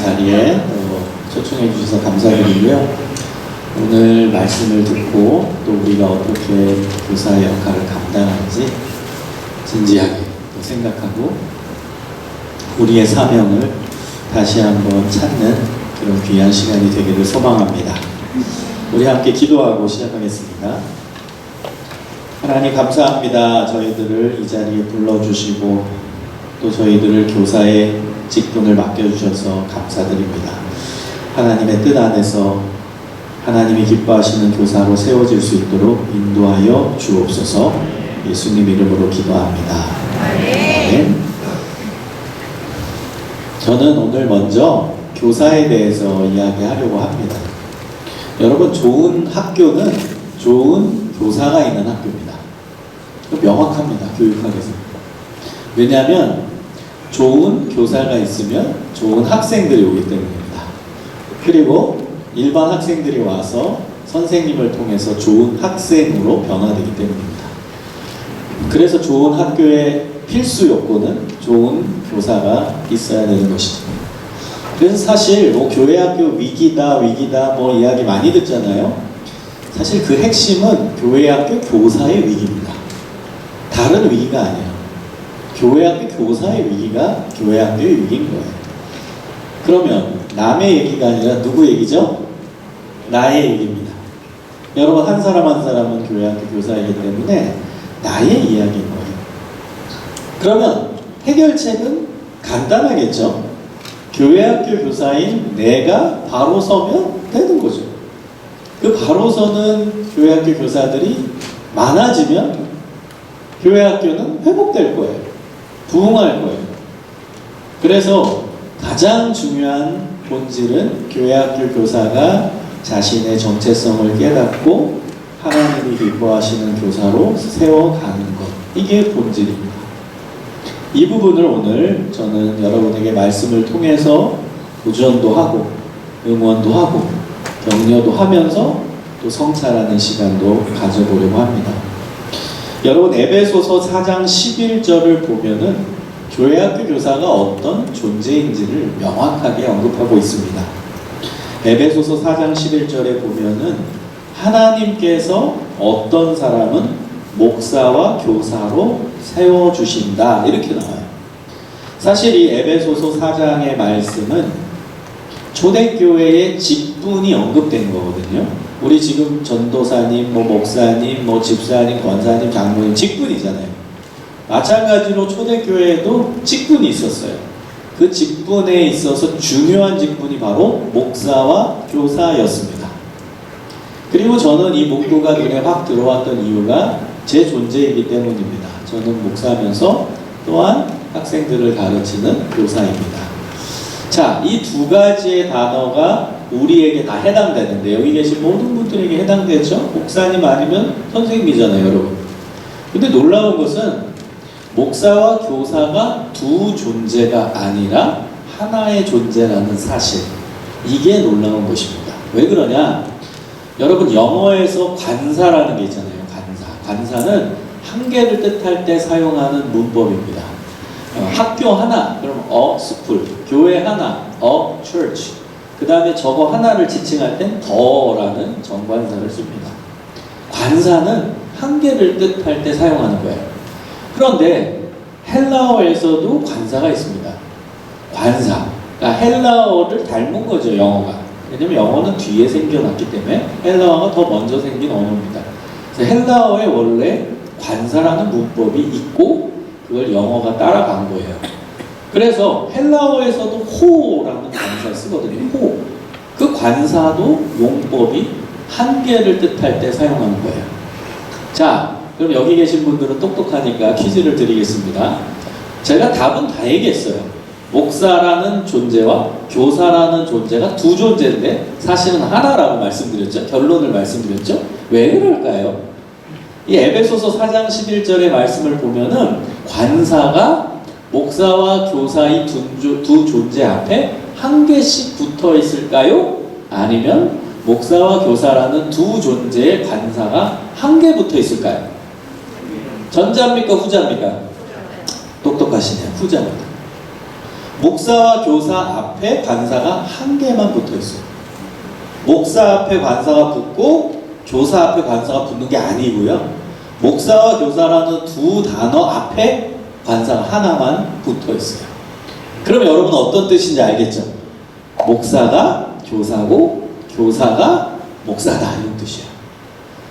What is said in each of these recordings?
자리에 초청해 주셔서 감사드리고요. 오늘 말씀을 듣고 또 우리가 어떻게 교사의 역할을 감당하는지 진지하게 또 생각하고 우리의 사명을 다시 한번 찾는 그런 귀한 시간이 되기를 소망합니다. 우리 함께 기도하고 시작하겠습니다. 하나님 감사합니다. 저희들을 이 자리에 불러주시고 또 저희들을 교사의 직분을 맡겨주셔서 감사드립니다. 하나님의 뜻 안에서 하나님이 기뻐하시는 교사로 세워질 수 있도록 인도하여 주옵소서. 예수님 이름으로 기도합니다. 아멘. 저는 오늘 먼저 교사에 대해서 이야기하려고 합니다. 여러분, 좋은 학교는 좋은 교사가 있는 학교입니다. 명확합니다. 교육학에서. 왜냐하면 좋은 교사가 있으면 좋은 학생들이 오기 때문입니다. 그리고 일반 학생들이 와서 선생님을 통해서 좋은 학생으로 변화되기 때문입니다. 그래서 좋은 학교의 필수 요건은 좋은 교사가 있어야 되는 것이죠. 그래서 사실 교회 학교 위기다 뭐 이야기 많이 듣잖아요. 사실 그 핵심은 교회 학교 교사의 위기입니다. 다른 위기가 아니에요. 교회 학교 교사의 위기가 교회 학교의 위기인 거예요. 그러면 남의 얘기가 아니라 누구 얘기죠? 나의 얘기입니다. 여러분, 한 사람 한 사람은 교회 학교 교사이기 때문에 나의 이야기인 거예요. 그러면 해결책은 간단하겠죠? 교회 학교 교사인 내가 바로 서면 되는 거죠. 그 바로 서는 교회 학교 교사들이 많아지면 교회 학교는 회복될 거예요. 부흥할 거예요. 그래서 가장 중요한 본질은 교회 학교 교사가 자신의 정체성을 깨닫고 하나님이 기뻐하시는 교사로 세워가는 것. 이게 본질입니다. 이 부분을 오늘 저는 여러분에게 말씀을 통해서 도전도 하고 응원도 하고 격려도 하면서 또 성찰하는 시간도 가져보려고 합니다. 여러분, 에베소서 4장 11절을 보면은 교회 학교 교사가 어떤 존재인지를 명확하게 언급하고 있습니다. 에베소서 4장 11절에 보면은 하나님께서 어떤 사람은 목사와 교사로 세워주신다 이렇게 나와요. 사실 이 에베소서 4장의 말씀은 초대교회의 직분이 언급된 거거든요. 우리 지금 전도사님, 목사님, 집사님, 권사님, 장로님 직분이잖아요. 마찬가지로 초대교회에도 직분이 있었어요. 그 직분에 있어서 중요한 직분이 바로 목사와 교사였습니다. 그리고 저는 이 문구가 눈에 확 들어왔던 이유가 제 존재이기 때문입니다. 저는 목사면서 또한 학생들을 가르치는 교사입니다. 자, 이 두 가지의 단어가 우리에게 다 해당되는데 여기 계신 모든 분들에게 해당되죠? 목사님 아니면 선생님이잖아요, 여러분. 근데 놀라운 것은 목사와 교사가 두 존재가 아니라 하나의 존재라는 사실. 이게 놀라운 것입니다. 왜 그러냐? 여러분, 영어에서 관사라는 게 있잖아요. 관사는 한 개를 뜻할 때 사용하는 문법입니다. 학교 하나, 그럼 school. 교회 하나, church. 그 다음에 저거 하나를 지칭할 땐 더라는 정관사를 씁니다. 관사는 한 개를 뜻할 때 사용하는 거예요. 그런데 헬라어에서도 관사가 있습니다. 관사. 그러니까 헬라어를 닮은 거죠, 영어가. 왜냐면 영어는 뒤에 생겨났기 때문에 헬라어가 더 먼저 생긴 언어입니다. 그래서 헬라어에 원래 관사라는 문법이 있고 그걸 영어가 따라간 거예요. 그래서 헬라어에서도 호라는 관사를 쓰거든요. 호. 그 관사도 용법이 한 개를 뜻할 때 사용하는 거예요. 자, 그럼 여기 계신 분들은 똑똑하니까 퀴즈를 드리겠습니다. 제가 답은 다 얘기했어요. 목사라는 존재와 교사라는 존재가 두 존재인데 사실은 하나라고 말씀드렸죠. 결론을 말씀드렸죠. 왜 그럴까요? 이 에베소서 4장 11절의 말씀을 보면은 관사가 목사와 교사의 두 존재 앞에 한 개씩 붙어 있을까요? 아니면 목사와 교사라는 두 존재의 관사가 한 개 붙어 있을까요? 전자입니까? 후자입니까? 똑똑하시네요. 후자입니다. 목사와 교사 앞에 관사가 한 개만 붙어 있어요. 목사 앞에 관사가 붙고 교사 앞에 관사가 붙는 게 아니고요. 목사와 교사라는 두 단어 앞에 관사가 하나만 붙어 있어요. 그럼 여러분 어떤 뜻인지 알겠죠? 목사가 교사고 교사가 목사다 이런 뜻이에요.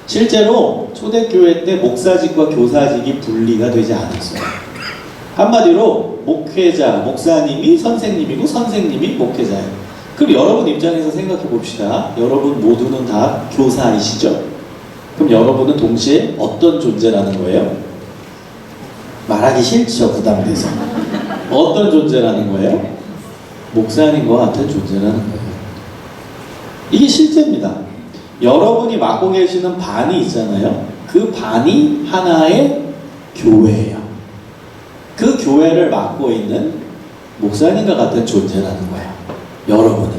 실제로 초대교회 때 목사직과 교사직이 분리가 되지 않았어요. 한마디로 목회자, 목사님이 선생님이고 선생님이 목회자예요. 그럼 여러분 입장에서 생각해 봅시다. 여러분 모두는 다 교사이시죠? 그럼 여러분은 동시에 어떤 존재라는 거예요? 말하기 싫죠, 부담돼서. 어떤 존재라는 거예요? 목사님과 같은 존재라는 거예요. 이게 실제입니다. 여러분이 맡고 계시는 반이 있잖아요. 그 반이 하나의 교회예요. 그 교회를 맡고 있는 목사님과 같은 존재라는 거예요. 여러분은.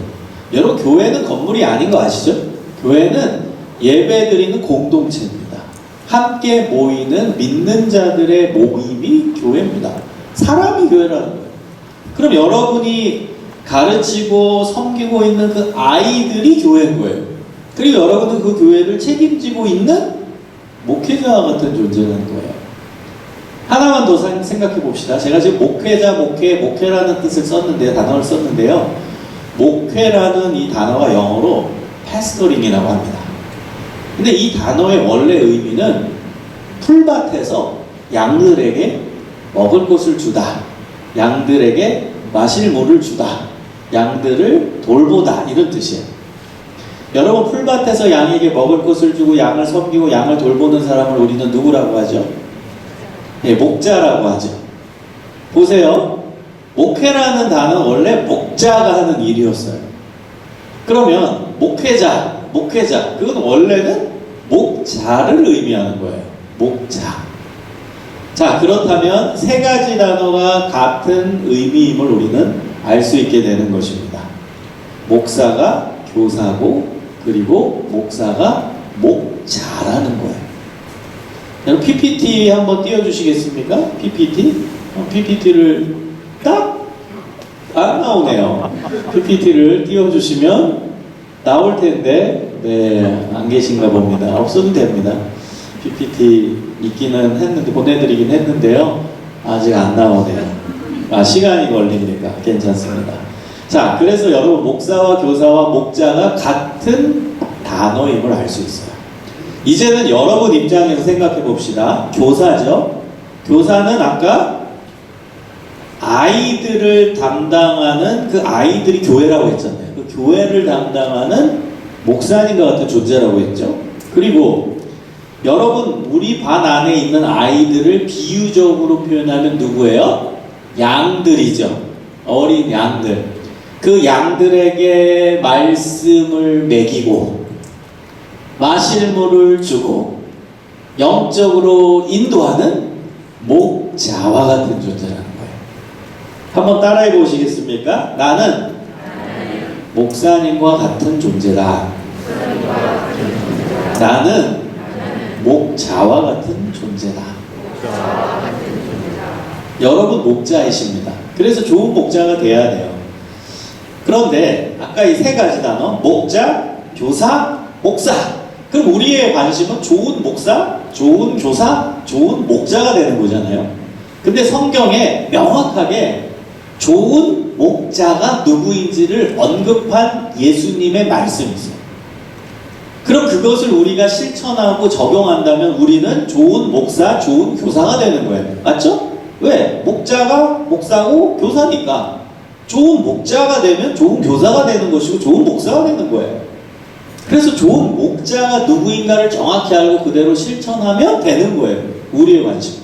여러분 교회는 건물이 아닌 거 아시죠? 교회는 예배드리는 공동체입니다. 함께 모이는 믿는 자들의 모임이 교회입니다. 사람이 교회라는 거예요. 그럼 여러분이 가르치고 섬기고 있는 그 아이들이 교회인 거예요. 그리고 여러분은 그 교회를 책임지고 있는 목회자와 같은 존재라는 거예요. 하나만 더 생각해 봅시다. 제가 지금 목회자, 목회라는 뜻을 썼는데요. 단어를 썼는데요. 목회라는 이 단어가 영어로 pastoring이라고 합니다. 근데 이 단어의 원래 의미는 풀밭에서 양들에게 먹을 것을 주다. 양들에게 마실 물을 주다. 양들을 돌보다. 이런 뜻이에요. 여러분 풀밭에서 양에게 먹을 것을 주고 양을 섬기고 양을 돌보는 사람을 우리는 누구라고 하죠? 네, 목자라고 하죠. 보세요. 목회라는 단어는 원래 목자가 하는 일이었어요. 그러면 목회자, 그건 원래는 목자를 의미하는 거예요. 목자. 자, 그렇다면 세 가지 단어가 같은 의미임을 우리는 알 수 있게 되는 것입니다. 목사가 교사고 그리고 목사가 목자라는 거예요. 여러분 PPT 한번 띄워주시겠습니까? PPT를 딱 안 나오네요. PPT를 띄워주시면 나올 텐데 안 계신가 봅니다. 없어도 됩니다. PPT 있기는 했는데 보내드리긴 했는데요. 아직 안 나오네요. 시간이 걸리니까 괜찮습니다. 자, 그래서 여러분 목사와 교사와 목자가 같은 단어임을 알 수 있어요. 이제는 여러분 입장에서 생각해 봅시다. 교사죠. 교사는 아까 아이들을 담당하는 그 아이들이 교회라고 했잖아요. 그 교회를 담당하는 목사님과 같은 존재라고 했죠. 그리고 여러분 우리 반 안에 있는 아이들을 비유적으로 표현하면 누구예요? 양들이죠. 어린 양들. 그 양들에게 말씀을 먹이고 마실 물을 주고 영적으로 인도하는 목자와 같은 존재라는 거예요. 한번 따라해 보시겠습니까? 나는 목사님과 같은 존재다. 나는 목자와 같은 존재다. 여러분 목자이십니다. 그래서 좋은 목자가 돼야 돼요. 그런데 아까 이 세 가지 단어 목자, 교사, 목사. 그럼 우리의 관심은 좋은 목사, 좋은 교사, 좋은 목자가 되는 거잖아요. 근데 성경에 명확하게 좋은 목자가 누구인지를 언급한 예수님의 말씀이 있어요. 그럼 그것을 우리가 실천하고 적용한다면 우리는 좋은 목사, 좋은 교사가 되는 거예요. 맞죠? 왜? 목자가 목사고 교사니까 좋은 목자가 되면 좋은 교사가 되는 것이고 좋은 목사가 되는 거예요. 그래서 좋은 목자가 누구인가를 정확히 알고 그대로 실천하면 되는 거예요. 우리의 관심.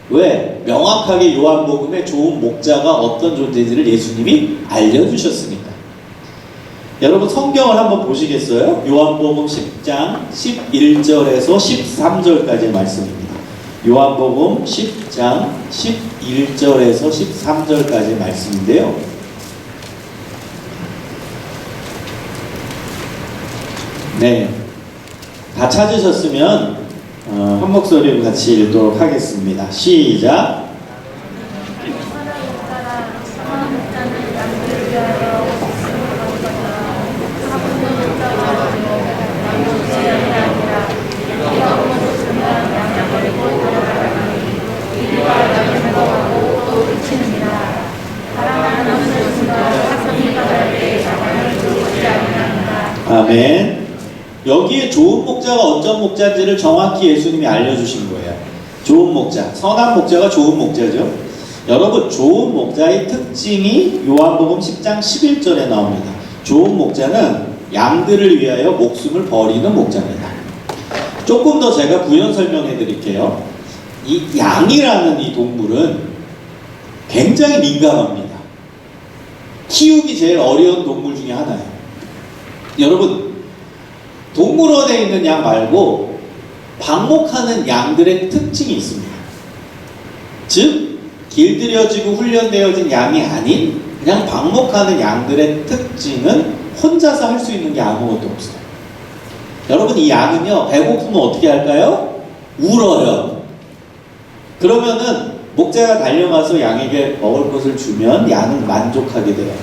왜? 명확하게 요한복음에 좋은 목자가 어떤 존재인지를 예수님이 알려주셨으니까. 여러분 성경을 한번 보시겠어요? 요한복음 10장 11절에서 13절까지의 말씀입니다. 요한복음 10장 11절에서 13절까지의 말씀인데요. 네, 다 찾으셨으면 한 목소리로 같이 읽도록 하겠습니다. 시작. 아멘. 여기에 좋은 목자가 어떤 목자인지를 정확히 예수님이 알려주신 거예요. 좋은 목자, 선한 목자가 좋은 목자죠. 여러분, 좋은 목자의 특징이 요한복음 10장 11절에 나옵니다. 좋은 목자는 양들을 위하여 목숨을 버리는 목자입니다. 조금 더 제가 부연 설명해 드릴게요. 이 양이라는 이 동물은 굉장히 민감합니다. 키우기 제일 어려운 동물 중에 하나예요. 여러분, 동물원에 있는 양 말고 방목하는 양들의 특징이 있습니다. 즉, 길들여지고 훈련되어진 양이 아닌 그냥 방목하는 양들의 특징은 혼자서 할 수 있는 게 아무것도 없어요. 여러분, 이 양은요, 배고프면 어떻게 할까요? 울어요. 그러면은 목자가 달려가서 양에게 먹을 것을 주면 양은 만족하게 돼요.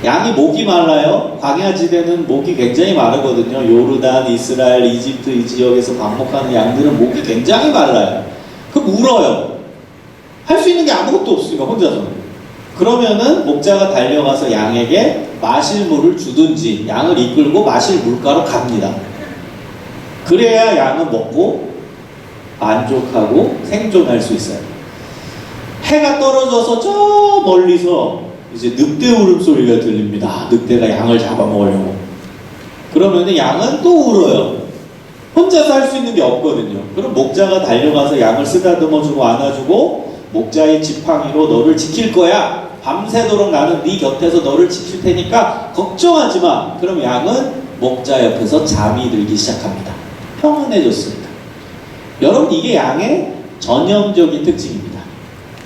양이 목이 말라요. 광야지대는 목이 굉장히 마르거든요. 요르단, 이스라엘, 이집트 이 지역에서 방목하는 양들은 목이 굉장히 말라요. 그럼 울어요. 할 수 있는 게 아무것도 없으니까 혼자서. 그러면은 목자가 달려가서 양에게 마실 물을 주든지 양을 이끌고 마실 물가로 갑니다. 그래야 양은 먹고 만족하고 생존할 수 있어요. 해가 떨어져서 저 멀리서 이제 늑대 울음소리가 들립니다. 늑대가 양을 잡아먹으려고. 그러면 양은 또 울어요. 혼자서 할 수 있는 게 없거든요. 그럼 목자가 달려가서 양을 쓰다듬어주고 안아주고 목자의 지팡이로 너를 지킬 거야. 밤새도록 나는 네 곁에서 너를 지킬 테니까 걱정하지 마. 그럼 양은 목자 옆에서 잠이 들기 시작합니다. 평안해졌습니다. 여러분, 이게 양의 전형적인 특징입니다.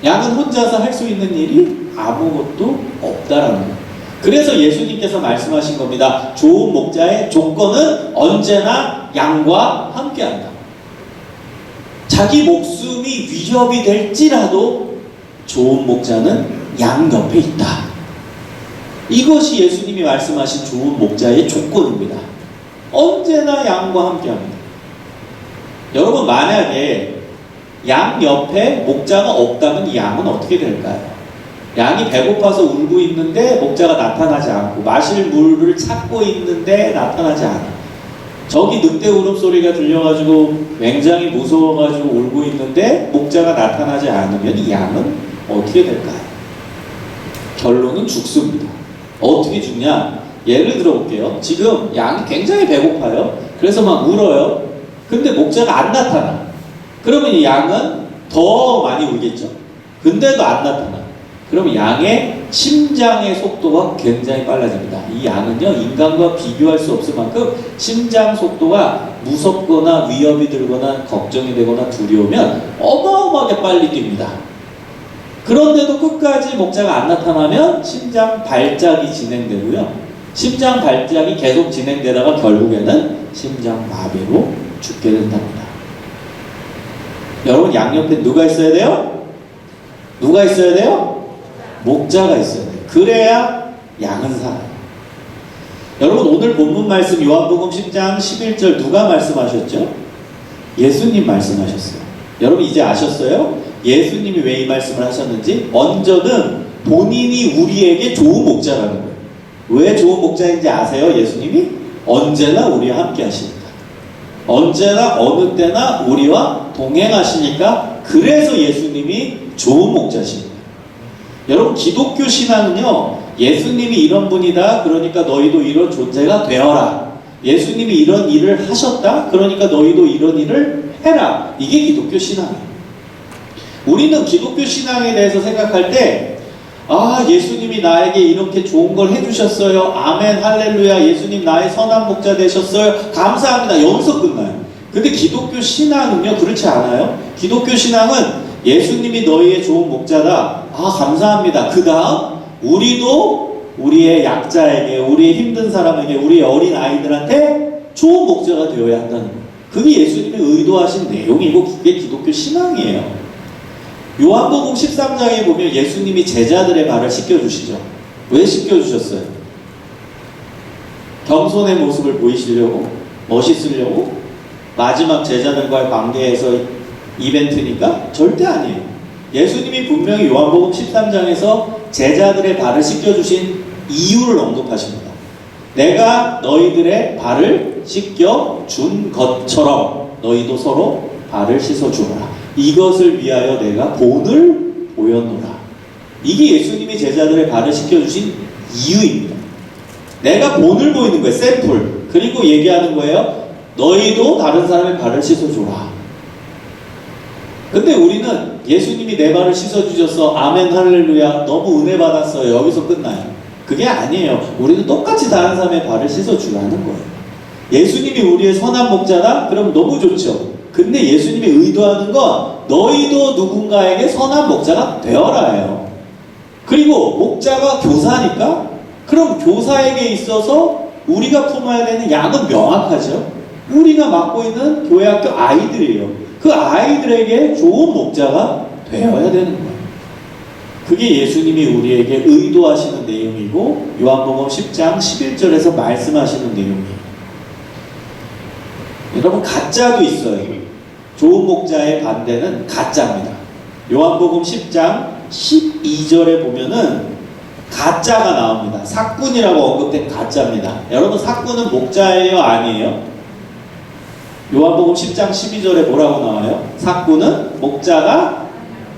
양은 혼자서 할 수 있는 일이 아무것도 없다라는 거예요. 그래서 예수님께서 말씀하신 겁니다. 좋은 목자의 조건은 언제나 양과 함께한다. 자기 목숨이 위협이 될지라도 좋은 목자는 양 옆에 있다. 이것이 예수님이 말씀하신 좋은 목자의 조건입니다. 언제나 양과 함께합니다. 여러분, 만약에 양 옆에 목자가 없다면 이 양은 어떻게 될까요? 양이 배고파서 울고 있는데 목자가 나타나지 않고 마실 물을 찾고 있는데 나타나지 않아. 저기 늑대 울음소리가 들려가지고 굉장히 무서워가지고 울고 있는데 목자가 나타나지 않으면 이 양은 어떻게 될까요? 결론은 죽습니다. 어떻게 죽냐? 예를 들어볼게요. 지금 양이 굉장히 배고파요. 그래서 막 울어요. 근데 목자가 안 나타나. 그러면 이 양은 더 많이 울겠죠. 근데도 안 나타나. 그럼 양의 심장의 속도가 굉장히 빨라집니다. 이 양은요, 인간과 비교할 수 없을 만큼 심장 속도가 무섭거나 위협이 들거나 걱정이 되거나 두려우면 어마어마하게 빨리 뜁니다. 그런데도 끝까지 목자가 안 나타나면 심장 발작이 진행되고요. 심장 발작이 계속 진행되다가 결국에는 심장 마비로 죽게 된답니다. 여러분, 양옆에 누가 있어야 돼요? 누가 있어야 돼요? 목자가 있어야 돼요. 그래야 양은 살아요. 여러분, 오늘 본문 말씀 요한복음 10장 11절 누가 말씀하셨죠? 예수님 말씀하셨어요. 여러분, 이제 아셨어요? 예수님이 왜 이 말씀을 하셨는지? 먼저는 본인이 우리에게 좋은 목자라는 거예요. 왜 좋은 목자인지 아세요? 예수님이 언제나 우리와 함께 하시니까. 언제나 어느 때나 우리와 동행하시니까. 그래서 예수님이 좋은 목자십니다. 여러분, 기독교 신앙은요, 예수님이 이런 분이다, 그러니까 너희도 이런 존재가 되어라. 예수님이 이런 일을 하셨다, 그러니까 너희도 이런 일을 해라. 이게 기독교 신앙이에요. 우리는 기독교 신앙에 대해서 생각할 때, 아, 예수님이 나에게 이렇게 좋은 걸 해주셨어요. 아멘, 할렐루야. 예수님 나의 선한 목자 되셨어요. 감사합니다. 여기서 끝나요. 근데 기독교 신앙은요, 그렇지 않아요. 기독교 신앙은 예수님이 너희의 좋은 목자다. 아, 감사합니다. 그 다음 우리도 우리의 약자에게, 우리의 힘든 사람에게, 우리의 어린 아이들한테 좋은 목자가 되어야 한다는 거예요. 그게 예수님이 의도하신 내용이고 그게 기독교 신앙이에요. 요한복음 13장에 보면 예수님이 제자들의 발을 씻겨주시죠. 왜 씻겨주셨어요? 겸손의 모습을 보이시려고? 멋있으려고? 마지막 제자들과의 관계에서 이벤트니까? 절대 아니에요. 예수님이 분명히 요한복음 13장에서 제자들의 발을 씻겨주신 이유를 언급하십니다. 내가 너희들의 발을 씻겨 준 것처럼 너희도 서로 발을 씻어 주어라. 이것을 위하여 내가 본을 보였노라. 이게 예수님이 제자들의 발을 씻겨 주신 이유입니다. 내가 본을 보이는 거예요. 샘플. 그리고 얘기하는 거예요. 너희도 다른 사람의 발을 씻어 줘라. 근데 우리는 예수님이 내 발을 씻어 주셔서 아멘 할렐루야 너무 은혜 받았어요. 여기서 끝나요. 그게 아니에요. 우리는 똑같이 다른 사람의 발을 씻어 주라는 거예요. 예수님이 우리의 선한 목자다? 그럼 너무 좋죠. 근데 예수님이 의도하는 건 너희도 누군가에게 선한 목자가 되어라예요. 그리고 목자가 교사니까 그럼 교사에게 있어서 우리가 품어야 되는 양은 명확하죠. 우리가 맡고 있는 교회학교 아이들이에요. 그 아이들에게 좋은 목자가 되어야 되는 거예요. 그게 예수님이 우리에게 의도하시는 내용이고 요한복음 10장 11절에서 말씀하시는 내용이에요. 여러분 가짜도 있어요. 좋은 목자의 반대는 가짜입니다. 요한복음 10장 12절에 보면은 가짜가 나옵니다. 삭군이라고 언급된 가짜입니다. 여러분 사꾼은 목자예요? 아니에요? 요한복음 10장 12절에 뭐라고 나와요? 삭군은 목자가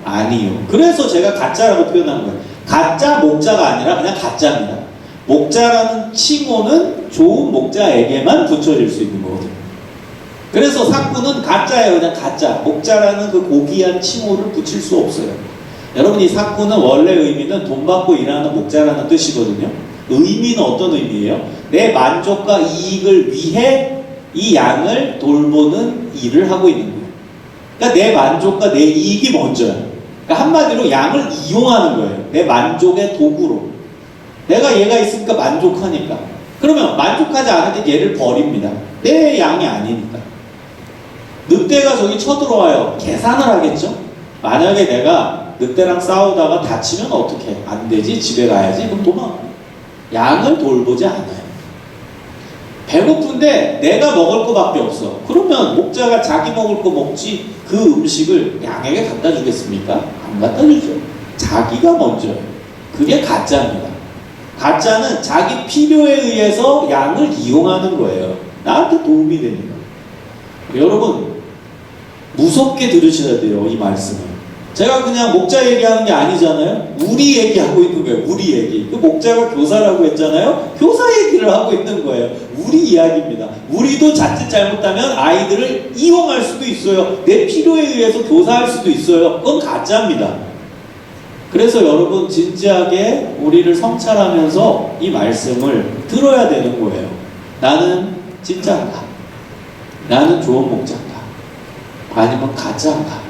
아니요. 그래서 제가 가짜라고 표현한 거예요. 가짜 목자가 아니라 그냥 가짜입니다. 목자라는 칭호는 좋은 목자에게만 붙여질 수 있는 거거든요. 그래서 삭군은 가짜예요. 그냥 가짜. 목자라는 그 고귀한 칭호를 붙일 수 없어요. 여러분 이 삭군은 원래 의미는 돈 받고 일하는 목자라는 뜻이거든요. 의미는 어떤 의미예요? 내 만족과 이익을 위해 이 양을 돌보는 일을 하고 있는 거예요. 그러니까 내 만족과 내 이익이 먼저야. 그러니까 한마디로 양을 이용하는 거예요. 내 만족의 도구로. 내가 얘가 있으니까 만족하니까. 그러면 만족하지 않을 때 얘를 버립니다. 내 양이 아니니까. 늑대가 저기 쳐들어와요. 계산을 하겠죠? 만약에 내가 늑대랑 싸우다가 다치면 어떻게? 안 되지? 집에 가야지? 그럼 도망. 양을 돌보지 않아요. 배고픈데 내가 먹을 거밖에 없어. 그러면 목자가 자기 먹을 거 먹지 그 음식을 양에게 갖다 주겠습니까? 안 갖다 주죠. 자기가 먼저예요. 그게 가짜입니다. 가짜는 자기 필요에 의해서 양을 이용하는 거예요. 나한테 도움이 되니까. 여러분 무섭게 들으셔야 돼요. 이 말씀을. 제가 그냥 목자 얘기하는 게 아니잖아요. 우리 얘기하고 있는 거예요. 우리 얘기. 그 목자가 교사라고 했잖아요. 교사 얘기를 하고 있는 거예요. 우리 이야기입니다. 우리도 자칫 잘못하면 아이들을 이용할 수도 있어요. 내 필요에 의해서 교사할 수도 있어요. 그건 가짜입니다. 그래서 여러분 진지하게 우리를 성찰하면서 이 말씀을 들어야 되는 거예요. 나는 진짜인가? 나는 좋은 목자인가? 아니면 가짜인가?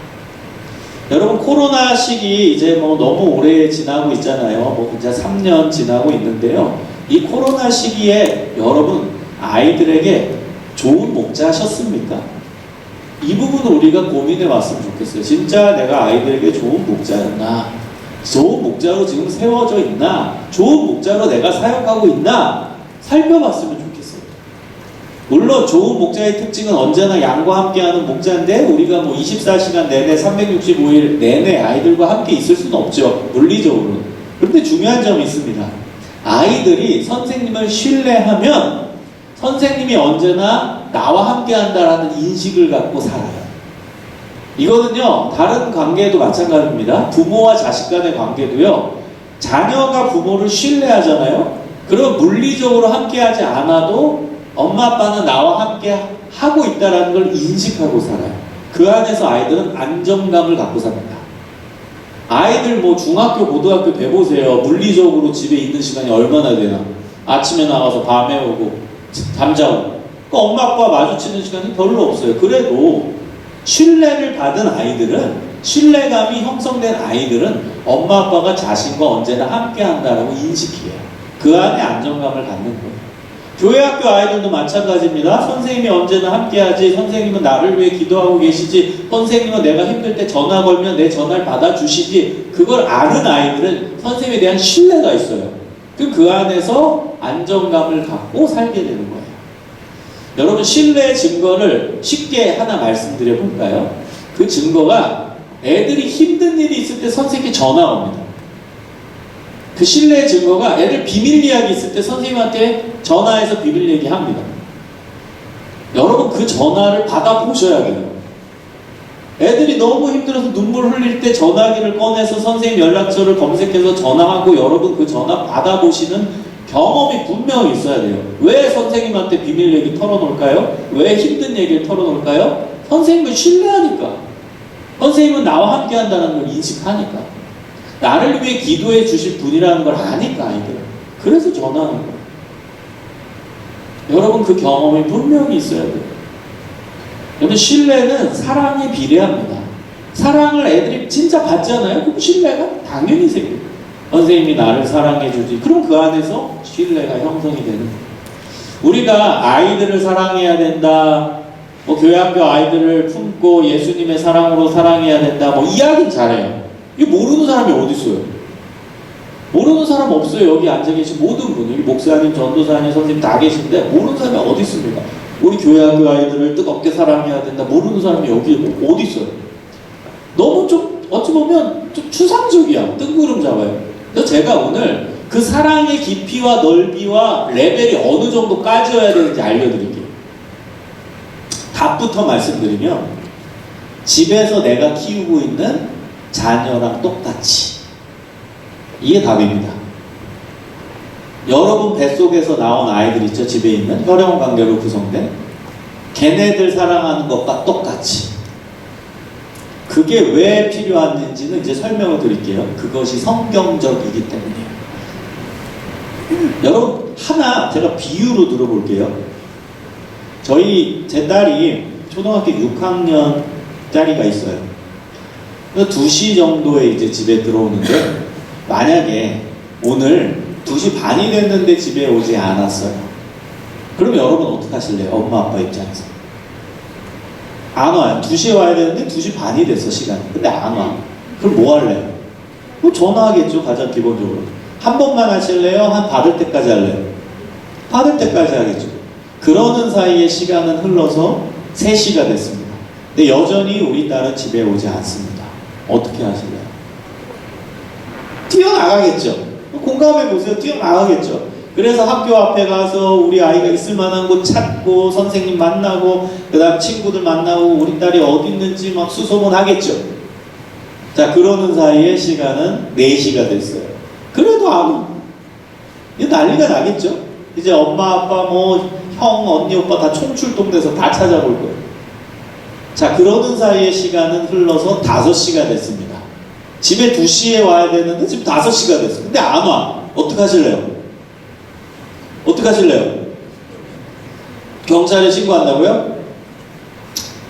여러분 코로나 시기 이제 뭐 너무 오래 지나고 있잖아요. 뭐 이제 3년 지나고 있는데요. 이 코로나 시기에 여러분 아이들에게 좋은 목자 하셨습니까? 이 부분을 우리가 고민해 봤으면 좋겠어요. 진짜 내가 아이들에게 좋은 목자였나? 좋은 목자로 지금 세워져 있나? 좋은 목자로 내가 사역하고 있나? 살펴봤으면 좋겠어요. 물론 좋은 목자의 특징은 언제나 양과 함께하는 목자인데 우리가 뭐 24시간 내내 365일 내내 아이들과 함께 있을 수는 없죠. 물리적으로. 그런데 중요한 점이 있습니다. 아이들이 선생님을 신뢰하면 선생님이 언제나 나와 함께한다라는 인식을 갖고 살아요. 이거는요 다른 관계도 마찬가지입니다. 부모와 자식 간의 관계도요. 자녀가 부모를 신뢰하잖아요. 그럼 물리적으로 함께하지 않아도 엄마 아빠는 나와 함께 하고 있다는 걸 인식하고 살아요. 그 안에서 아이들은 안정감을 갖고 삽니다. 아이들 뭐 중학교 고등학교 때 보세요. 물리적으로 집에 있는 시간이 얼마나 되나. 아침에 나가서 밤에 오고 잠자고 그러니까 엄마 아빠 마주치는 시간이 별로 없어요. 그래도 신뢰를 받은 아이들은 신뢰감이 형성된 아이들은 엄마 아빠가 자신과 언제나 함께 한다라고 인식해요. 그 안에 안정감을 갖는 거예요. 교회학교 아이들도 마찬가지입니다. 선생님이 언제나 함께하지. 선생님은 나를 위해 기도하고 계시지. 선생님은 내가 힘들 때 전화 걸면 내 전화를 받아주시지. 그걸 아는 아이들은 선생님에 대한 신뢰가 있어요. 그럼 그 안에서 안정감을 갖고 살게 되는 거예요. 여러분 신뢰의 증거를 쉽게 하나 말씀드려 볼까요? 그 증거가 애들이 힘든 일이 있을 때 선생님께 전화 옵니다. 그 신뢰의 증거가 애들 비밀 이야기 있을 때 선생님한테 전화해서 비밀 얘기합니다. 여러분 그 전화를 받아보셔야 돼요. 애들이 너무 힘들어서 눈물 흘릴 때 전화기를 꺼내서 선생님 연락처를 검색해서 전화하고 여러분 그 전화 받아보시는 경험이 분명히 있어야 돼요. 왜 선생님한테 비밀 얘기 털어놓을까요? 왜 힘든 얘기를 털어놓을까요? 선생님을 신뢰하니까. 선생님은 나와 함께 한다는 걸 인식하니까. 나를 위해 기도해 주실 분이라는 걸 아니까 아이들은. 그래서 전화하는 거예요. 여러분 그 경험이 분명히 있어야 돼요. 여러분 신뢰는 사랑에 비례합니다. 사랑을 애들이 진짜 받잖아요. 그럼 신뢰가 당연히 생겨요. 선생님이 나를 사랑해 주지. 그럼 그 안에서 신뢰가 형성이 되는 거예요. 우리가 아이들을 사랑해야 된다. 뭐 교회학교 아이들을 품고 예수님의 사랑으로 사랑해야 된다. 뭐 이야기는 잘해요. 이거 모르는 사람이 어디 있어요? 모르는 사람 없어요. 여기 앉아 계신 모든 분, 여기 목사님, 전도사님, 선생님 다 계신데 모르는 사람이 어디 있습니까? 우리 교회학교 아이들을 뜨겁게 사랑해야 된다. 모르는 사람이 여기 어디 있어요? 너무 좀 어찌 보면 좀 추상적이야. 뜬구름 잡아요. 그래서 제가 오늘 그 사랑의 깊이와 넓이와 레벨이 어느 정도 까져야 되는지 알려드릴게요. 답부터 말씀드리면 집에서 내가 키우고 있는 자녀랑 똑같이. 이게 답입니다. 여러분 뱃속에서 나온 아이들 있죠? 집에 있는 혈연 관계로 구성된 걔네들 사랑하는 것과 똑같이. 그게 왜 필요한지는 이제 설명을 드릴게요. 그것이 성경적이기 때문이에요. 여러분 하나 제가 비유로 들어볼게요. 제 딸이 초등학교 6학년짜리가 있어요. 2시 정도에 이제 집에 들어오는데 만약에 오늘 2시 반이 됐는데 집에 오지 않았어요. 그럼 여러분 어떻게 하실래요? 엄마 아빠 입장에서. 안 와요. 2시에 와야 되는데 2시 반이 됐어 시간이. 근데 안 와. 그럼 뭐 할래요? 뭐 전화하겠죠. 가장 기본적으로. 한 번만 하실래요? 한 받을 때까지 할래요? 받을 때까지 하겠죠. 그러는 사이에 시간은 흘러서 3시가 됐습니다. 근데 여전히 우리 딸은 집에 오지 않습니다. 어떻게 하실래요? 뛰어나가겠죠. 공감해보세요. 뛰어나가겠죠. 그래서 학교 앞에 가서 우리 아이가 있을 만한 곳 찾고 선생님 만나고 그 다음 친구들 만나고 우리 딸이 어디 있는지 막 수소문 하겠죠. 자, 그러는 사이에 시간은 4시가 됐어요. 그래도 안 와. 이거 난리가 나겠죠. 이제 엄마 아빠 뭐 형 언니 오빠 다 총출동돼서 다 찾아볼 거예요. 자, 그러는 사이에 시간은 흘러서 5시가 됐습니다. 집에 2시에 와야 되는데 지금 5시가 됐어요. 근데 안 와. 어떻게 하실래요? 어떻게 하실래요? 경찰에 신고한다고요?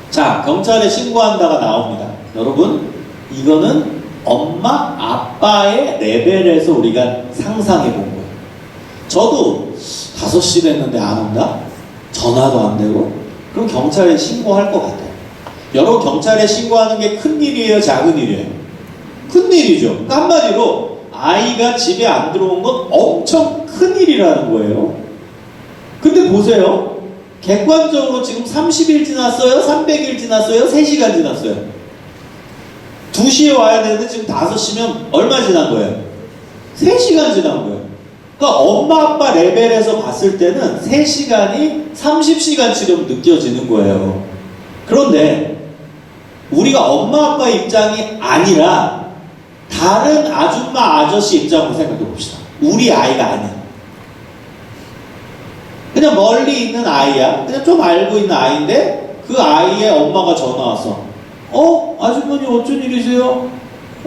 자, 경찰에 신고한다가 나옵니다. 여러분, 이거는 엄마, 아빠의 레벨에서 우리가 상상해 본 거예요. 저도 5시 됐는데 안 온다? 전화도 안 되고? 그럼 경찰에 신고할 것 같아요. 여러분, 경찰에 신고하는 게 큰 일이에요? 작은 일이에요? 큰 일이죠. 그러니까 한마디로 아이가 집에 안 들어온 건 엄청 큰 일이라는 거예요. 근데 보세요. 객관적으로 지금 30일 지났어요? 300일 지났어요? 3시간 지났어요? 2시에 와야 되는데 지금 5시면 얼마 지난 거예요? 3시간 지난 거예요. 그러니까 엄마 아빠 레벨에서 봤을 때는 3시간이 30시간처럼 느껴지는 거예요. 그런데 우리가 엄마 아빠 입장이 아니라 다른 아줌마 아저씨 입장으로 생각해 봅시다. 우리 아이가 아니야. 그냥 멀리 있는 아이야. 그냥 좀 알고 있는 아이인데 그 아이의 엄마가 전화 왔어. 아주머니 어쩐 일이세요?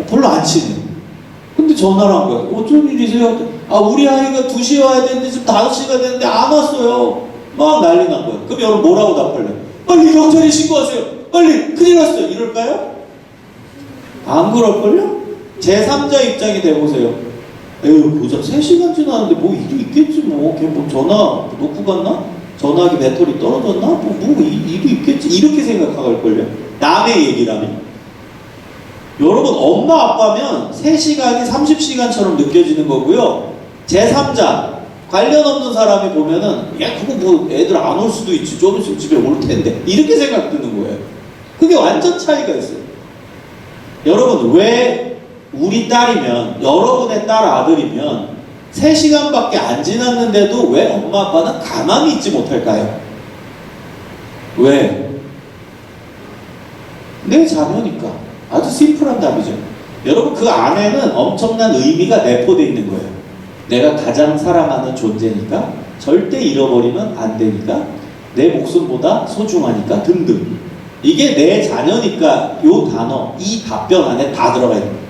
별로 안 친해. 근데 전화를 한 거야. 어쩐 일이세요? 우리 아이가 2시에 와야 되는데 지금 5시가 됐는데 안 왔어요. 막 난리 난 거야. 그럼 여러분 뭐라고 답할래? 빨리 경찰에 신고하세요. 빨리 큰일 났어요. 이럴까요? 안 그럴걸요? 제3자 입장이 돼보세요. 에휴, 고작 3시간 지났는데 뭐 일이 있겠지 뭐. 걔 뭐 전화 놓고 갔나? 전화기 배터리 떨어졌나? 뭐 일이 있겠지. 이렇게 생각할걸요? 남의 얘기라면. 여러분, 엄마 아빠면 3시간이 30시간처럼 느껴지는 거고요. 제3자, 관련 없는 사람이 보면은 야, 그거 뭐 애들 안 올 수도 있지. 좀 있으면 집에 올 텐데. 이렇게 생각 드는 거예요. 그게 완전 차이가 있어요. 여러분, 왜 우리 딸이면, 여러분의 딸 아들이면 3시간밖에 안 지났는데도 왜 엄마 아빠는 가만히 있지 못할까요? 왜? 내 자녀니까. 아주 심플한 답이죠. 여러분, 그 안에는 엄청난 의미가 내포되어 있는 거예요. 내가 가장 사랑하는 존재니까, 절대 잃어버리면 안 되니까, 내 목숨보다 소중하니까 등등. 이게 내 자녀니까 요 단어, 이 답변 안에 다 들어가 있는 거예요.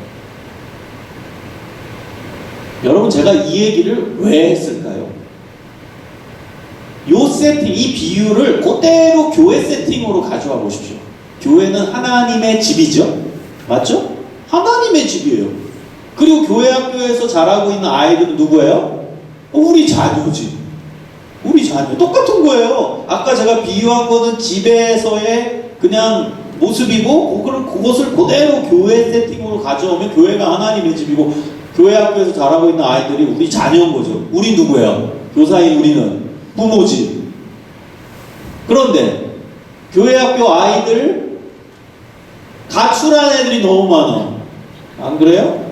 여러분, 제가 이 얘기를 왜 했을까요? 요 세팅, 이 비유를 그대로 교회 세팅으로 가져와 보십시오. 교회는 하나님의 집이죠? 맞죠? 하나님의 집이에요. 그리고 교회 학교에서 자라고 있는 아이들은 누구예요? 우리 자녀지. 우리 자녀. 똑같은 거예요. 아까 제가 비유한 거는 집에서의 그냥 모습이고, 그것을 그대로 교회 세팅으로 가져오면 교회가 하나님의 집이고, 교회 학교에서 자라고 있는 아이들이 우리 자녀인 거죠. 우리 누구예요? 교사인 우리는 부모지. 그런데 교회 학교 아이들 가출한 애들이 너무 많아. 안 그래요?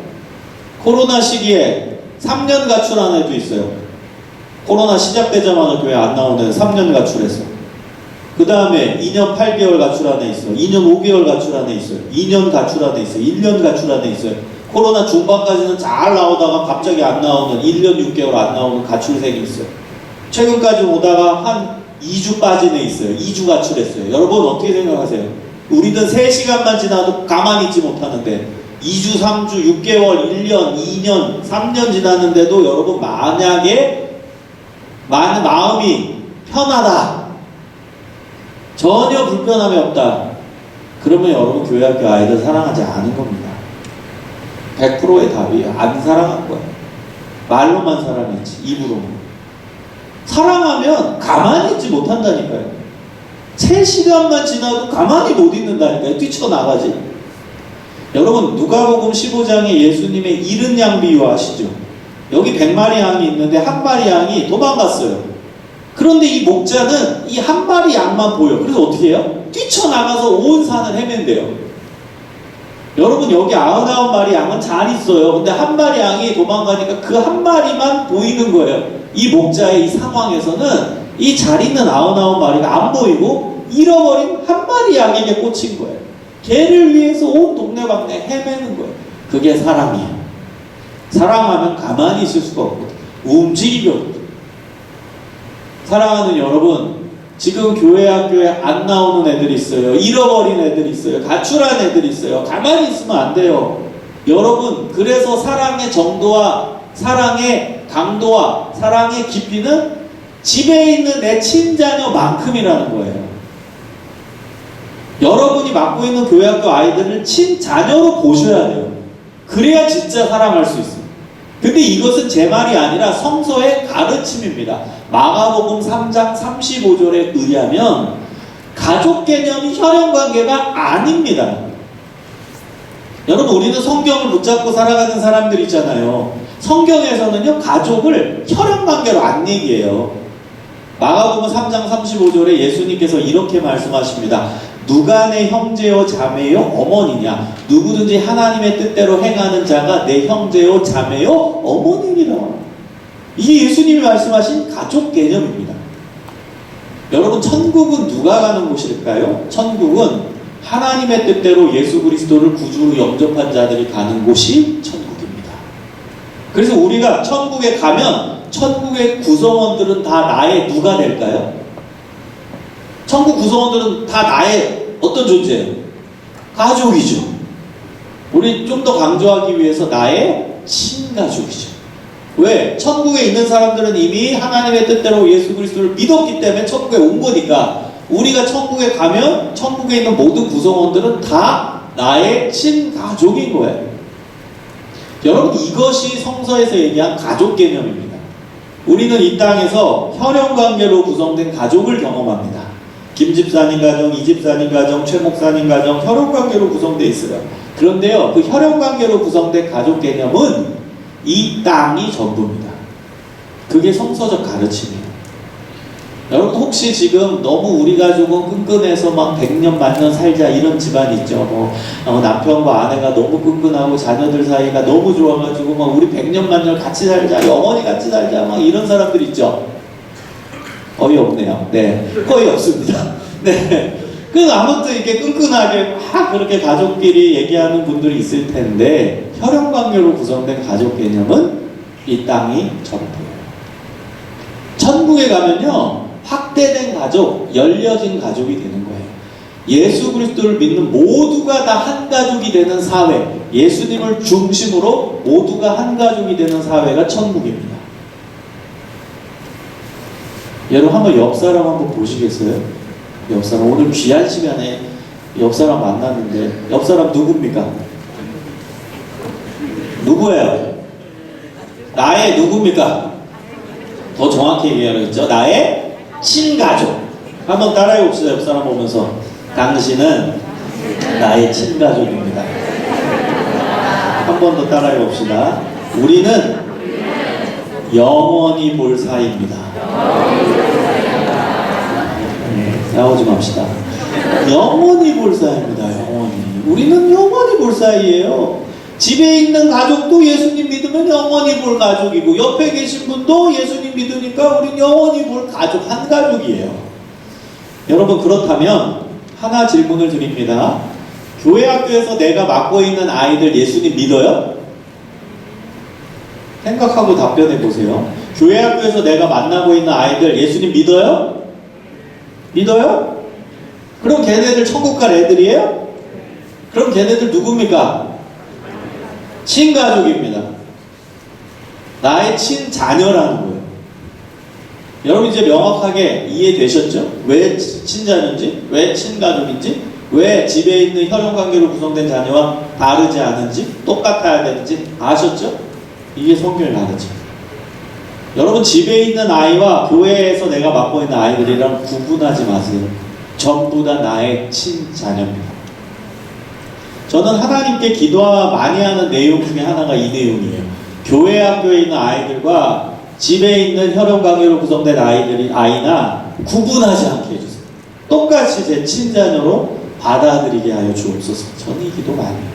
코로나 시기에 3년 가출한 애도 있어요. 코로나 시작되자마자 교회 안 나오는 애 3년 가출했어. 그 다음에 2년 8개월 가출한 애 있어요. 2년 5개월 가출한 애 있어요. 2년 가출한 애 있어요. 1년 가출한 애 있어요. 코로나 중반까지는 잘 나오다가 갑자기 안 나오는, 1년 6개월 안 나오는 가출생이 있어요. 최근까지 오다가 한 2주 빠진 애 있어요. 2주 가출했어요. 여러분 어떻게 생각하세요? 우리는 3시간만 지나도 가만히 있지 못하는데 2주, 3주, 6개월, 1년, 2년, 3년 지났는데도 여러분 만약에 마음이 편하다, 전혀 불편함이 없다, 그러면 여러분 교회 학교 아이들 사랑하지 않은 겁니다. 100%의 답이에요. 안 사랑한 거예요. 말로만 사랑했지, 입으로만. 사랑하면 가만히 있지 못한다니까요. 3시간만 지나도 가만히 못 있는다니까요. 뛰쳐나가지. 여러분, 누가복음 15장에 예수님의 잃은 양 비유 아시죠? 여기 100마리 양이 있는데 한 마리 양이 도망갔어요. 그런데 이 목자는 이 한 마리 양만 보여. 그래서 어떻게 해요? 뛰쳐나가서 온 산을 헤맨대요. 여러분, 여기 99마리 양은 잘 있어요. 근데 한 마리 양이 도망가니까 그 한 마리만 보이는 거예요. 이 목자의 이 상황에서는 이 잘 있는 99마리가 안 보이고 잃어버린 한 마리 양에게 꽂힌 거예요. 걔를 위해서 온 동네방네 헤매는 거예요. 그게 사랑이에요. 사랑하면 가만히 있을 수가 없거든요. 움직이거든요. 사랑하는 여러분, 지금 교회 학교에 안 나오는 애들이 있어요. 잃어버린 애들이 있어요. 가출한 애들이 있어요. 가만히 있으면 안 돼요. 여러분, 그래서 사랑의 정도와 사랑의 강도와 사랑의 깊이는 집에 있는 내 친자녀만큼이라는 거예요. 여러분이 맡고 있는 교회 학교 아이들을 친자녀로 보셔야 돼요. 그래야 진짜 사랑할 수 있어요. 근데 이것은 제 말이 아니라 성서의 가르침입니다. 마가복음 3장 35절에 의하면 가족 개념이 혈연관계가 아닙니다. 여러분, 우리는 성경을 붙잡고 살아가는 사람들이잖아요. 성경에서는요, 가족을 혈연관계로 안 얘기해요. 마가복음 3장 35절에 예수님께서 이렇게 말씀하십니다. 누가 내 형제요 자매요 어머니냐? 누구든지 하나님의 뜻대로 행하는 자가 내 형제요 자매요 어머니니라. 이게 예수님이 말씀하신 가족 개념입니다. 여러분, 천국은 누가 가는 곳일까요? 천국은 하나님의 뜻대로 예수 그리스도를 구주로 영접한 자들이 가는 곳이 천국입니다. 그래서 우리가 천국에 가면 천국의 구성원들은 다 나의 누가 될까요? 천국 구성원들은 다 나의 어떤 존재예요? 가족이죠. 우리 좀 더 강조하기 위해서 나의 친가족이죠. 왜? 천국에 있는 사람들은 이미 하나님의 뜻대로 예수 그리스도를 믿었기 때문에 천국에 온 거니까, 우리가 천국에 가면 천국에 있는 모든 구성원들은 다 나의 친가족인 거예요. 여러분, 이것이 성서에서 얘기한 가족 개념입니다. 우리는 이 땅에서 혈연관계로 구성된 가족을 경험합니다. 김 집사님 가정, 이 집사님 가정, 최 목사님 가정, 혈연관계로 구성되어 있어요. 그런데요, 그 혈연관계로 구성된 가족 개념은 이 땅이 전부입니다. 그게 성서적 가르침이에요. 여러분 혹시 지금 너무 우리 가족은 끈끈해서 막 100년 만년 살자 이런 집안 있죠. 남편과 아내가 너무 끈끈하고 자녀들 사이가 너무 좋아가지고 막 우리 100년 만년 같이 살자, 영원히 같이 살자 막 이런 사람들 있죠. 거의 없네요. 네, 거의 없습니다. 네. 아무튼 이렇게 끈끈하게 막 그렇게 가족끼리 얘기하는 분들이 있을 텐데, 혈연관계로 구성된 가족 개념은 이 땅이 전부예요. 천국에 가면요, 확대된 가족, 열려진 가족이 되는 거예요. 예수 그리스도를 믿는 모두가 다 한 가족이 되는 사회, 예수님을 중심으로 모두가 한 가족이 되는 사회가 천국입니다. 여러분 한번 옆 사람 한번 보시겠어요? 옆 사람, 오늘 귀한 시간에 옆 사람 만났는데 옆 사람 누굽니까? 누구예요? 나의 누굽니까? 더 정확히 얘기하겠죠? 나의 친가족. 한번 따라해 봅시다. 옆 사람 보면서. 당신은 나의 친가족입니다. 한 번 더 따라해 봅시다. 우리는 영원히 볼 사이입니다. 싸우지 맙시다. 영원히 볼 사이입니다. 영원히. 우리는 영원히 볼 사이예요. 집에 있는 가족도 예수님 믿으면 영원히 볼 가족이고, 옆에 계신 분도 예수님 믿으니까 우린 영원히 볼 가족, 한 가족이에요. 여러분, 그렇다면 하나 질문을 드립니다. 교회 학교에서 내가 맡고 있는 아이들 예수님 믿어요? 생각하고 답변해 보세요. 교회 학교에서 내가 만나고 있는 아이들 예수님 믿어요? 믿어요? 그럼 걔네들 천국 갈 애들이에요? 그럼 걔네들 누굽니까? 친가족입니다. 나의 친자녀라는 거예요. 여러분 이제 명확하게 이해되셨죠? 왜 친자녀인지? 왜 친가족인지? 왜 집에 있는 혈연관계로 구성된 자녀와 다르지 않은지? 똑같아야 되는지 아셨죠? 이게 성경의 다르죠. 여러분 집에 있는 아이와 교회에서 내가 맡고 있는 아이들이랑 구분하지 마세요. 전부 다 나의 친자녀입니다. 저는 하나님께 기도와 많이 하는 내용 중에 하나가 이 내용이에요. 교회 학교에 있는 아이들과 집에 있는 혈연관계로 구성된 아이나 구분하지 않게 해주세요. 똑같이 제 친자녀로 받아들이게 하여 주옵소서. 저는 이 기도 많이 해요.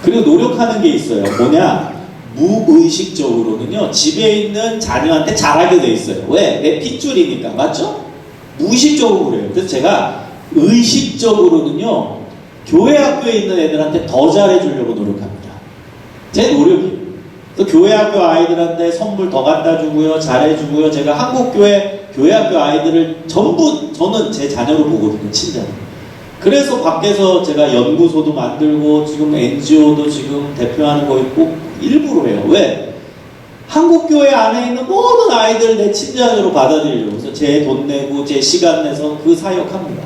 그리고 노력하는 게 있어요. 뭐냐? 무의식적으로는요, 집에 있는 자녀한테 잘하게 돼 있어요. 왜? 내 핏줄이니까. 맞죠? 무의식적으로 그래요. 그래서 제가 의식적으로는요, 교회 학교에 있는 애들한테 더 잘해주려고 노력합니다. 제 노력이에요. 또 교회 학교 아이들한테 선물 더 갖다 주고요, 잘해주고요. 제가 한국교회 교회 학교 아이들을 전부 저는 제 자녀로 보거든요. 친자녀. 그래서 밖에서 제가 연구소도 만들고 지금 NGO도 지금 대표하는 거 있고 일부러 해요. 왜? 한국교회 안에 있는 모든 아이들 내 친자녀로 받아들이려고. 그래서 제 돈 내고 제 시간 내서 그 사역합니다.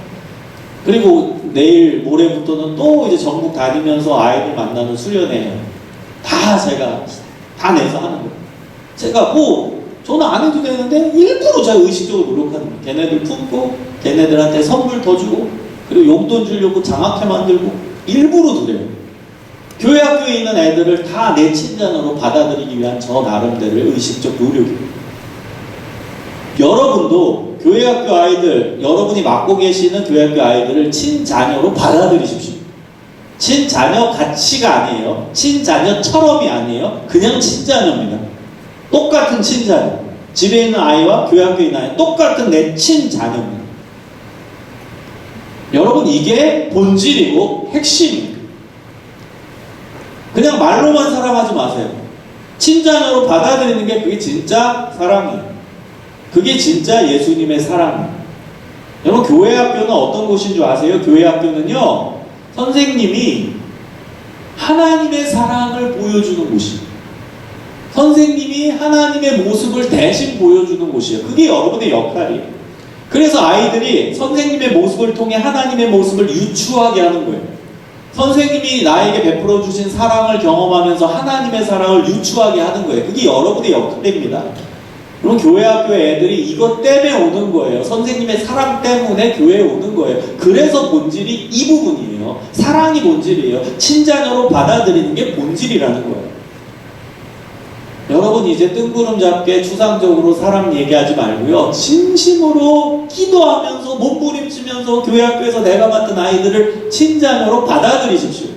그리고 내일 모레부터는 또 이제 전국 다니면서 아이들 만나는 수련회예요. 다 제가 다 내서 하는 거예요. 제가 저는 안 해도 되는데 일부러 제가 의식적으로 노력하는 거예요. 걔네들 품고 걔네들한테 선물 더 주고 그리고 용돈 주려고 장학회 만들고 일부러 그래요. 교회 학교에 있는 애들을 다 내 친자녀로 받아들이기 위한 저 나름대로의 의식적 노력이에요. 여러분도 교회 학교 아이들, 여러분이 맡고 계시는 교회 학교 아이들을 친자녀로 받아들이십시오. 친자녀 가치가 아니에요. 친자녀처럼이 아니에요. 그냥 친자녀입니다. 똑같은 친자녀. 집에 있는 아이와 교회 학교에 있는 아이 똑같은 내 친자녀입니다. 여러분 이게 본질이고 핵심이에요. 그냥 말로만 사랑하지 마세요. 친자녀로 받아들이는 게 그게 진짜 사랑이에요. 그게 진짜 예수님의 사랑이에요. 여러분 교회 학교는 어떤 곳인 줄 아세요? 교회 학교는요, 선생님이 하나님의 사랑을 보여주는 곳이에요. 선생님이 하나님의 모습을 대신 보여주는 곳이에요. 그게 여러분의 역할이에요. 그래서 아이들이 선생님의 모습을 통해 하나님의 모습을 유추하게 하는 거예요. 선생님이 나에게 베풀어 주신 사랑을 경험하면서 하나님의 사랑을 유추하게 하는 거예요. 그게 여러분의 역할입니다. 그럼 교회 학교 애들이 이것 때문에 오는 거예요. 선생님의 사랑 때문에 교회에 오는 거예요. 그래서 본질이 이 부분이에요. 사랑이 본질이에요. 친자녀로 받아들이는 게 본질이라는 거예요. 여러분 여러분 이제 뜬구름 잡게 추상적으로 사람 얘기하지 말고요. 진심으로 기도하면서 몸부림치면서 교회 학교에서 내가 맡은 아이들을 친자녀로 받아들이십시오.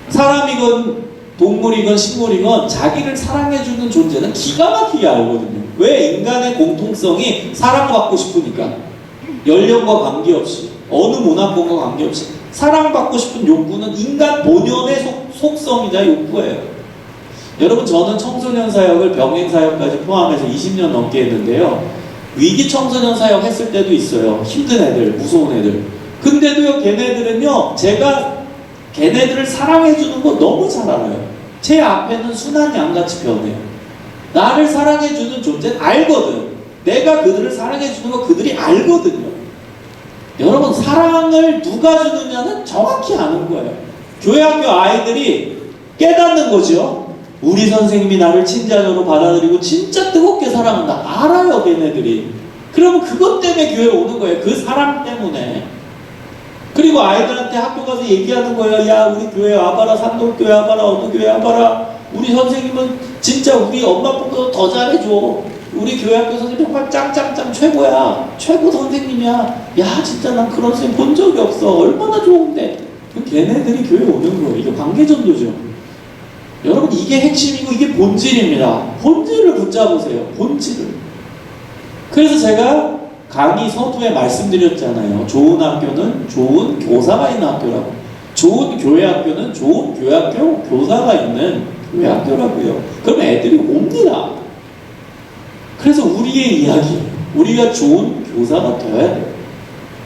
사람이건 동물이건 식물이건 자기를 사랑해주는 존재는 기가 막히게 알거든요. 왜? 인간의 공통성이 사랑받고 싶으니까. 연령과 관계없이, 어느 문화권과 관계없이 사랑받고 싶은 욕구는 인간 본연의 속성이자 욕구예요. 여러분, 저는 청소년 사역을 병행 사역까지 포함해서 20년 넘게 했는데요. 위기 청소년 사역 했을 때도 있어요. 힘든 애들, 무서운 애들. 근데도요, 걔네들은요, 제가 걔네들을 사랑해주는 거 너무 잘 알아요. 제 앞에는 순한 양같이 변해요. 나를 사랑해주는 존재는 알거든. 내가 그들을 사랑해주는 거 그들이 알거든요. 여러분, 사랑을 누가 주느냐는 정확히 아는 거예요. 교회 학교 아이들이 깨닫는 거죠. 우리 선생님이 나를 친자녀로 받아들이고 진짜 뜨겁게 사랑한다. 알아요, 걔네들이. 그러면 그것 때문에 교회에 오는 거예요. 그 사랑 때문에. 그리고 아이들한테 학교 가서 얘기하는 거예요. 야, 우리 교회 와봐라. 산돌교회 와봐라. 어느 교회 와봐라. 우리 선생님은 진짜 우리 엄마 아빠보다 더 잘해줘. 우리 교회 학교 선생님 정말 짱짱짱 최고야. 최고 선생님이야. 야, 진짜 난 그런 선생님 본 적이 없어. 얼마나 좋은데. 걔네들이 교회 오는 거예요. 이게 관계전도죠. 여러분, 이게 핵심이고 이게 본질입니다. 본질을 붙잡으세요. 본질을. 그래서 제가 강의 서두에 말씀드렸잖아요. 좋은 학교는 좋은 교사가 있는 학교라고. 좋은 교회 학교는 좋은 교회 학교, 교사가 있는 교회 학교라고요. 그럼 애들이 옵니다. 그래서 우리의 이야기, 우리가 좋은 교사가 되어야 돼요.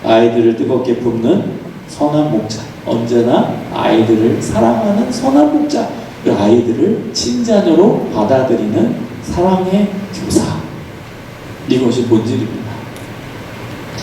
아이들을 뜨겁게 품는 선한 목자. 언제나 아이들을 사랑하는 선한 목자. 그 아이들을 친자녀로 받아들이는 사랑의 교사. 이것이 본질입니다.